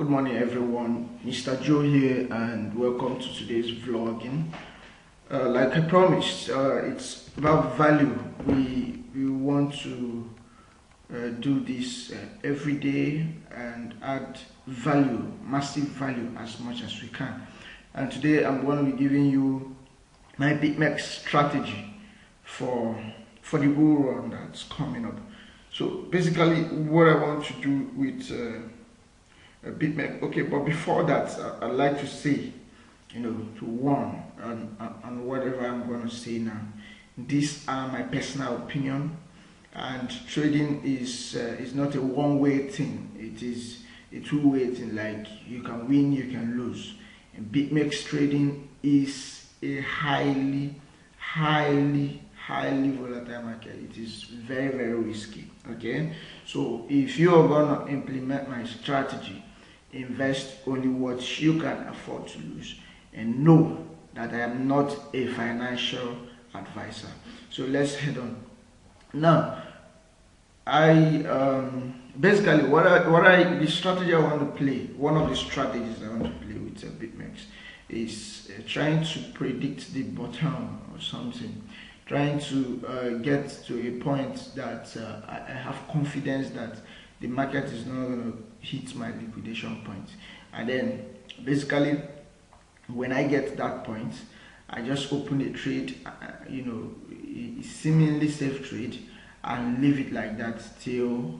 Good morning everyone, Mr. Joe here and welcome to today's vlogging. Like I promised, it's about value. We want to do this every day and add value, massive value as much as we can. And today I'm going to be giving you my Bitmex strategy for the bull run that's coming up. So basically what I want to do with Bitmex. Okay, but before that, I'd like to say, to warn on whatever I'm going to say now. These are my personal opinion, and trading is not a one-way thing. It is a two-way thing. Like you can win, you can lose. And Bitmex trading is a highly volatile market. It is very risky. Okay, so if you are gonna implement my strategy, invest only what you can afford to lose, and know that I am not a financial advisor. So let's head on. Now, I basically the strategy I want to play. One of the strategies I want to play with Bitmex is trying to predict the bottom or something. Trying to get to a point that I have confidence that the market is not going to hit my liquidation point, and then basically when I get that point, I just open a trade, a seemingly safe trade, and leave it like that till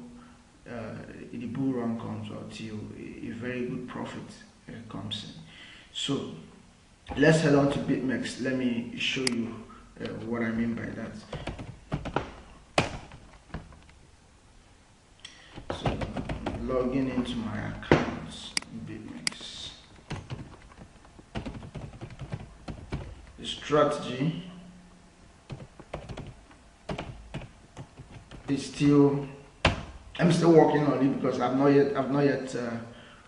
the bull run comes, or till a very good profit comes in. So let's head on to Bitmex. Let me show you what I mean by that. So logging into my accounts in Bitmex. The strategy is I'm still working on it because I've not yet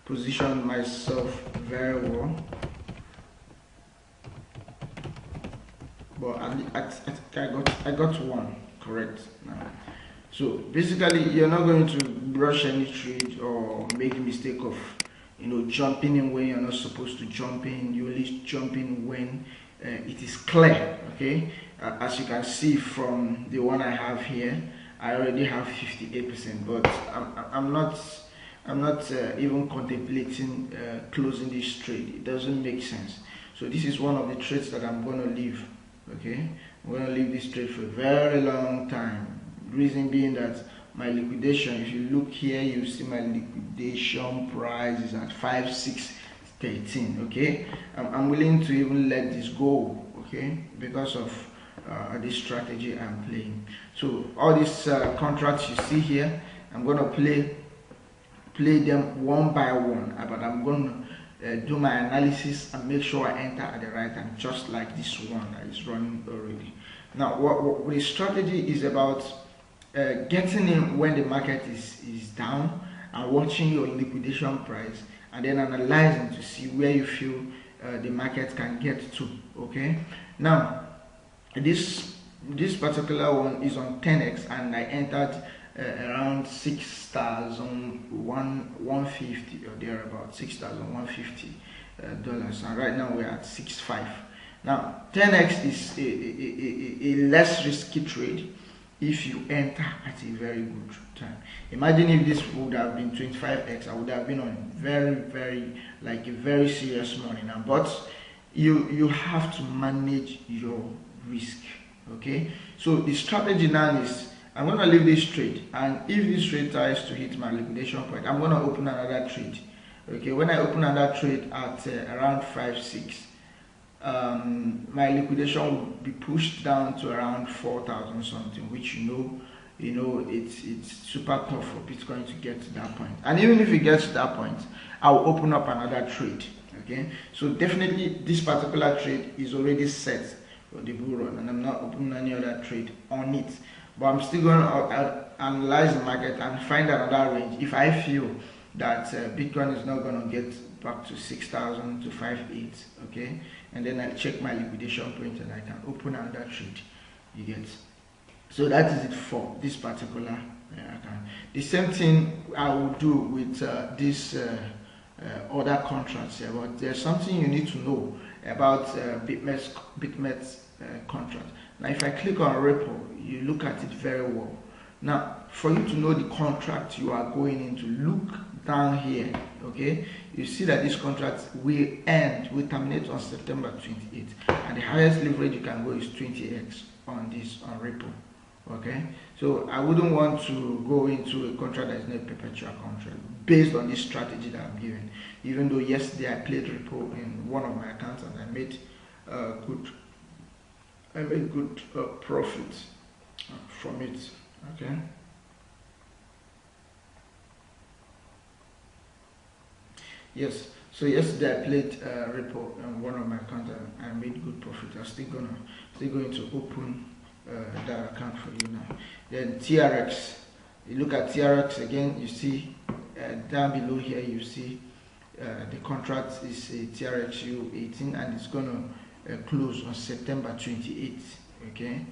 positioned myself very well. But I got one correct now. So basically, you're not going to rush any trade or make a mistake of jumping in when you're not supposed to jump in. You only jump in when it is clear. Okay, as you can see from the one I have here, I already have 58%, but I'm not even contemplating closing this trade. It doesn't make sense. So this is one of the trades that I'm going to leave. Okay, I'm going to leave this trade for a very long time. Reason being that my liquidation, if you look here, you see my liquidation price is at 5613. Okay, I'm willing to even let this go, okay, because of this strategy I'm playing. So all these contracts you see here, I'm going to play them one by one, but I'm going to do my analysis and make sure I enter at the right time, just like this one that is running already. Now what the strategy is about, getting in when the market is down and watching your liquidation price, and then analyzing to see where you feel the market can get to. Okay, now this particular one is on 10x, and I entered around 6,150 or thereabout, $6,150, and right now we're at 6.5. Now 10x is a less risky trade if you enter at a very good time. Imagine if this would have been 25x, I would have been on a very serious money now. But you have to manage your risk. Okay, so the strategy now is, I'm going to leave this trade, and if this trade tries to hit my liquidation point, I'm going to open another trade. Okay, when I open another trade at around 5.6, my liquidation will be pushed down to around 4,000 something, which it's super tough for Bitcoin to get to that point. And even if it gets to that point, I'll open up another trade. Okay, so definitely this particular trade is already set for the bull run, and I'm not opening any other trade on it. But I'm still going to analyze the market and find another range. If I feel that Bitcoin is not going to get back to 6,000 to 5.8, okay, and then I check my liquidation point and I can open another trade. You get? So that is it for this particular account. The same thing I will do with this other contracts here, but there's something you need to know about Bitmex contract. Now, if I click on repo, you look at it very well. Now, for you to know the contract you are going into, look down here, okay? You see that this contract will terminate on September 28th, and the highest leverage you can go is 20x on this, on repo, okay? So I wouldn't want to go into a contract that is not a perpetual contract based on this strategy that I'm giving. Even though yesterday I played repo in one of my accounts and I made good profit from it, okay? Yes, so yesterday I played repo on one of my accounts and I made good profit. I'm still going to open that account for you now. Then TRX, you look at TRX again, you see down below here, you see the contract is a TRXU 18 and it's going to close on September 28th, okay?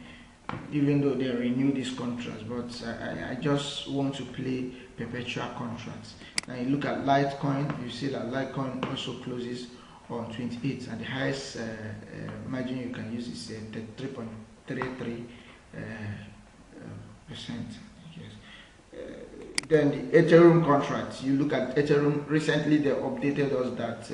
Even though they renew these contracts, but I just want to play perpetual contracts. Now you look at Litecoin, you see that Litecoin also closes on 28th, and the highest margin you can use is 3.33%. Yes. Then the Ethereum contract, you look at Ethereum. Recently, they updated us that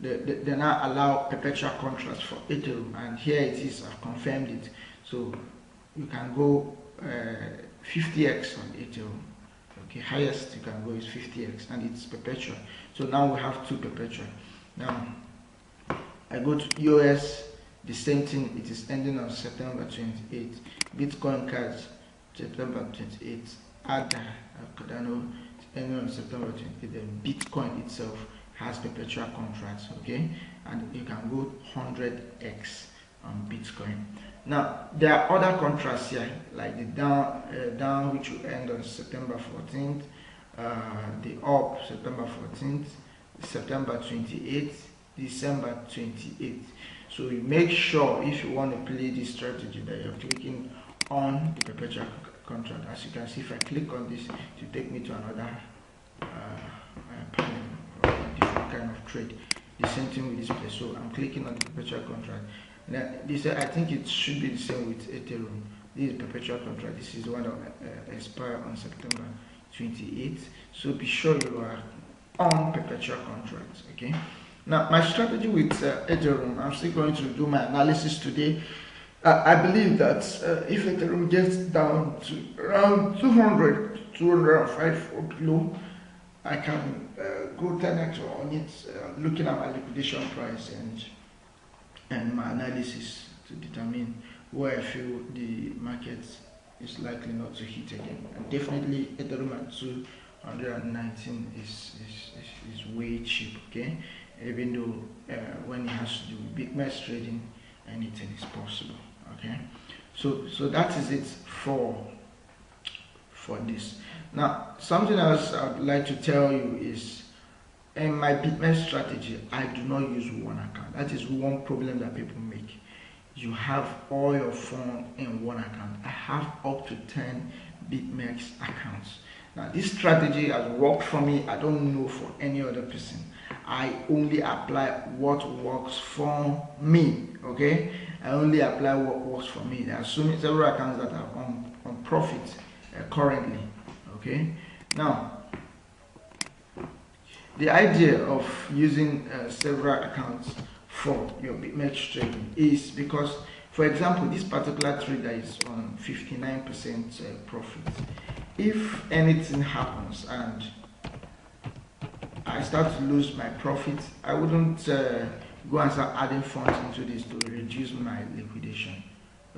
they now allow perpetual contracts for Ethereum, and here it is. I've confirmed it. So you can go 50x on Ethereum. Okay, highest you can go is 50x, and it's perpetual. So now we have two perpetual. Now I go to US, the same thing. It is ending on September 28th. Bitcoin cards, September 28th. ADA, Cardano, ending on September 28th. Then Bitcoin itself has perpetual contracts, okay, and you can go 100x on Bitcoin. Now there are other contracts here, like the down which will end on September 14th, the up September 14th, September 28th, December 28th. So you make sure, if you want to play this strategy, that you're clicking on the perpetual contract. As you can see, if I click on this, to take me to another panel, kind of trade. The same thing with this place. So I'm clicking on the perpetual contract. Now this, I think it should be the same with Ethereum. This is perpetual contract. This is the one that expire on September 28th. So be sure you are on perpetual contracts. Okay. Now my strategy with Ethereum, I'm still going to do my analysis today. I believe that if Ethereum gets down to around 200, 205 or below, I can go 10x on it, looking at my liquidation price and my analysis to determine where I feel the market is likely not to hit again. And definitely Ethereum at 219 is way cheap, okay? Even though when it has to do with Bitmex trading, anything is possible, okay? So that is it for this. Now, something else I would like to tell you is, in my Bitmex strategy, I do not use one account. That is one problem that people make. You have all your funds in one account. I have up to 10 Bitmex accounts. Now, this strategy has worked for me. I don't know for any other person. I only apply what works for me, okay? I only apply what works for me. There are several accounts that are on profit currently. Okay, now the idea of using several accounts for your Bitmex trading is because, for example, this particular trader is on 59% profit. If anything happens and I start to lose my profit, I wouldn't go and start adding funds into this to reduce my liquidation.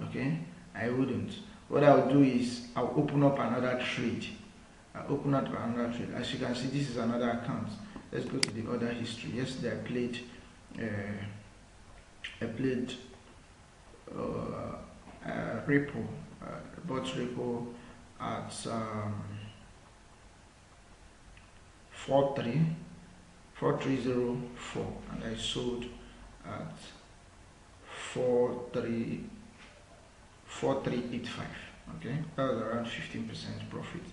Okay, I wouldn't. What I would do is I'll open up another trade. As you can see, this is another account. Let's go to the other history. Yesterday I played repo, bought repo at 4304, and I sold at 4385. Okay, that was around 15% profit.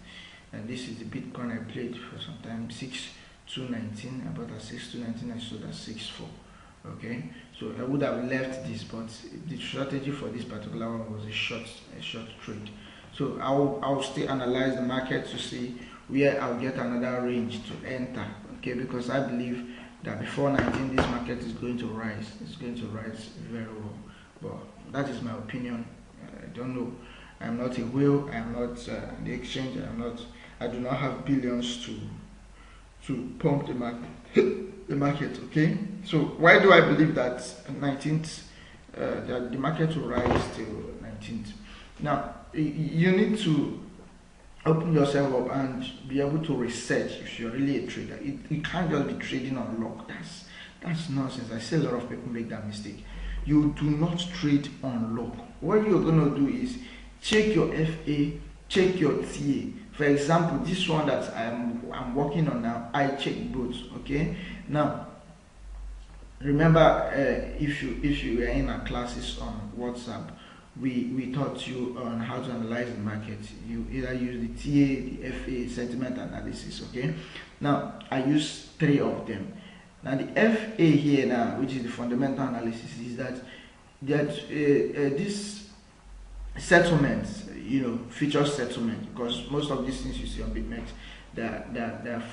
and this is the Bitcoin I played for some time. 6,219. I bought at 6,219. I sold at 6,4. Okay, so I would have left this, but the strategy for this particular one was a short trade. So I'll still analyze the market to see where I'll get another range to enter. Okay, because I believe that before 19 this market is going to rise. It's going to rise very well, but that is my opinion. I don't know. I'm not a whale. I'm not the exchange. I do not have billions to pump the market. The market, okay. So why do I believe that 19th that the market will rise till 19th? Now you need to open yourself up and be able to research if you're really a trader. You can't just be trading on luck. That's nonsense. I see a lot of people make that mistake. You do not trade on luck. What you're gonna do is check your FA, check your TA. For example, this one that I'm working on now, I check both. Okay. Now, remember, if you were in our classes on WhatsApp, we taught you on how to analyze the market. You either use the TA, the FA, sentiment analysis. Okay. Now, I use 3 of them. Now, the FA here now, which is the fundamental analysis, is that this settlements, future settlement, because most of these things you see on Bitmex, they're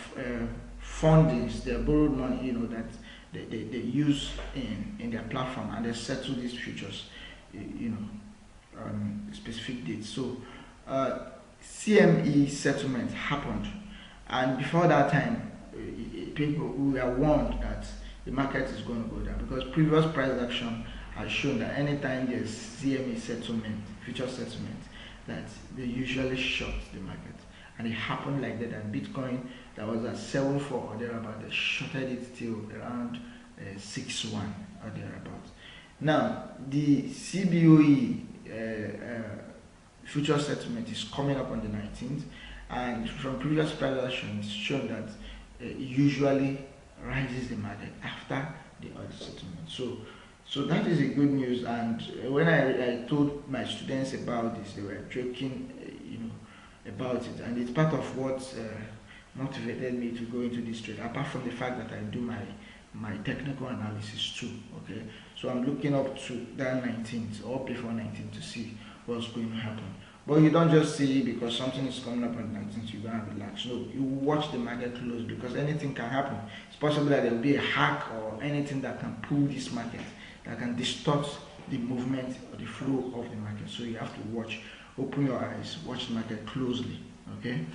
fundings, they're borrowed money, that they use in their platform, and they settle these futures, on specific dates. So CME settlement happened, and before that time, people were warned that the market is going to go down, because previous price action has shown that anytime there's CME settlement, future settlement, that they usually short the market. And it happened like that, and Bitcoin that was at 7.4 or thereabout, they shorted it till around 6.1 or thereabout. Now the CBOE future settlement is coming up on the 19th, and from previous price action it's shown that it usually rises the market after the oil settlement. So that is a good news. And when I told my students about this, they were joking, about it, and it's part of what motivated me to go into this trade. Apart from the fact that I do my technical analysis too. Okay, so I'm looking up to that 19th or before 19th to see what's going to happen. But you don't just see because something is coming up on the 19th, you're going to relax. No, you watch the market close, because anything can happen. It's possible that there will be a hack or anything that can pull this market, that can distort the movement or the flow of the market. So you have to watch, open your eyes, watch the market closely. Okay,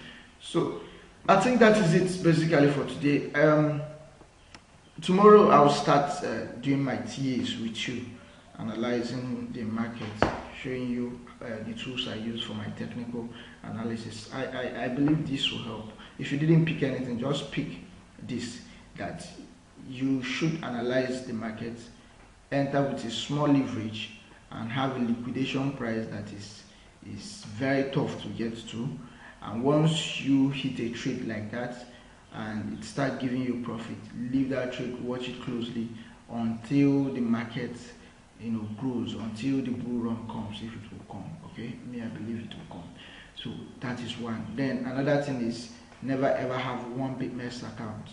so I think that is it basically for today. Tomorrow I'll start doing my TAs with you, analyzing the market, showing you the tools I use for my technical analysis. I believe this will help. If you didn't pick anything, just pick this, that you should analyze the market, enter with a small leverage, and have a liquidation price that is very tough to get to. And once you hit a trade like that and it starts giving you profit, leave that trade, watch it closely until the market grows, until the bull run comes, if it will come. Okay, me, I believe it will come. So that is one. Then another thing is, never ever have one Bitmex account.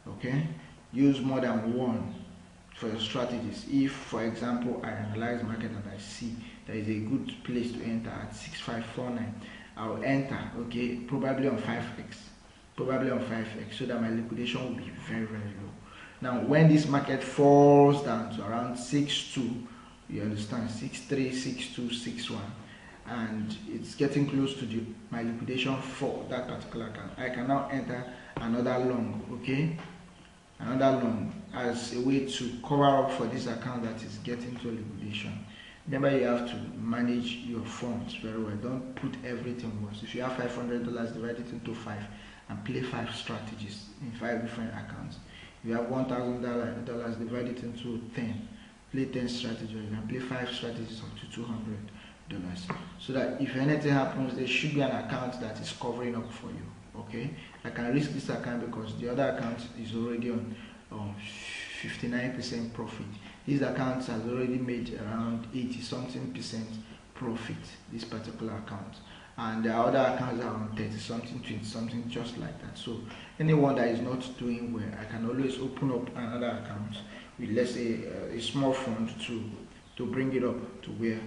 Okay, use more than one for your strategies. If, for example, I analyze market and I see there is a good place to enter at 6549, I'll enter. Okay, probably on 5x, so that my liquidation will be very, very low. Now, when this market falls down to around 6.2, you understand, 6.3, 6.2, 6.1, and it's getting close to my liquidation for that particular account, I can now enter another long. Okay, another long, as a way to cover up for this account that is getting to liquidation. Remember, you have to manage your funds very well. Don't put everything once. If you have $500, divide it into 5 and play 5 strategies in 5 different accounts. If you have $1,000, divide it into 10. Play 10 strategies. You can play 5 strategies up to $200. So that if anything happens, there should be an account that is covering up for you. Okay, I can risk this account because the other account is already on 59% profit. This account has already made around 80-something% profit, this particular account, and there are other accounts that are on 30 something, 20 something, just like that. So anyone that is not doing well, I can always open up another account with, let's say, a small fund to bring it up to where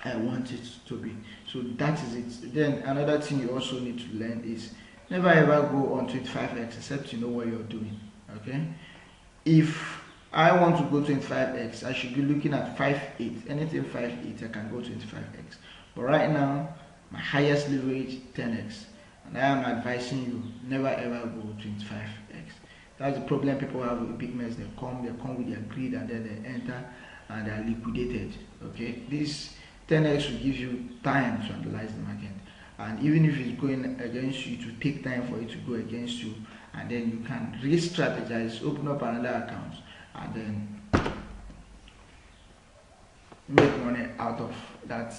I want it to be. So that is it. Then another thing you also need to learn is never ever go on 25x except you know what you're doing. Okay, if I want to go 25x, I should be looking at 5.8. Anything 5.8, I can go 25x. But right now, my highest leverage 10x, and I am advising you never ever go 25x. That's the problem people have with Bitmex. They come with their greed, and then they enter and they are liquidated. Okay, this 10x will give you time to analyze the market, and even if it's going against you, to take time for it to go against you, and then you can re-strategize, open up another account, and then make money out of that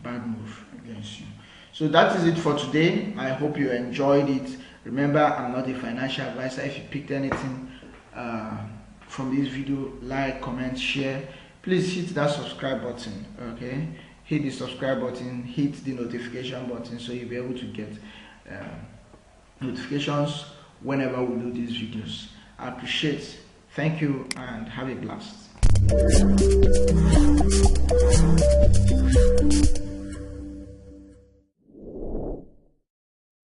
bad move against you. So that is it for today. I hope you enjoyed it. Remember, I'm not a financial advisor. If you picked anything from this video, like, comment, share. Please hit that subscribe button. Okay, hit the subscribe button, hit the notification button, so you'll be able to get notifications whenever we do these videos. I appreciate it. Thank you and have a blast.